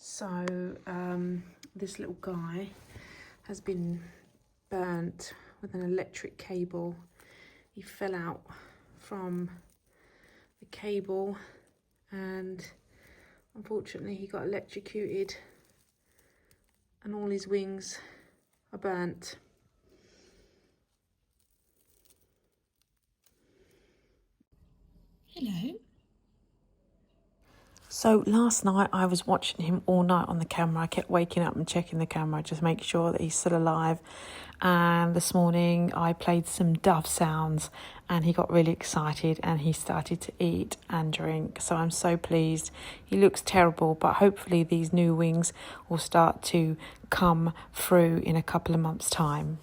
So this little guy has been burnt with an electric cable. He fell out from the cable and unfortunately he got electrocuted and all his wings are burnt. Hello. So last night I was watching him all night on the camera. I kept waking up and checking the camera just to make sure that he's still alive. And this morning I played some dove sounds and he got really excited and he started to eat and drink. So I'm so pleased. He looks terrible, but hopefully these new wings will start to come through in a couple of months' time.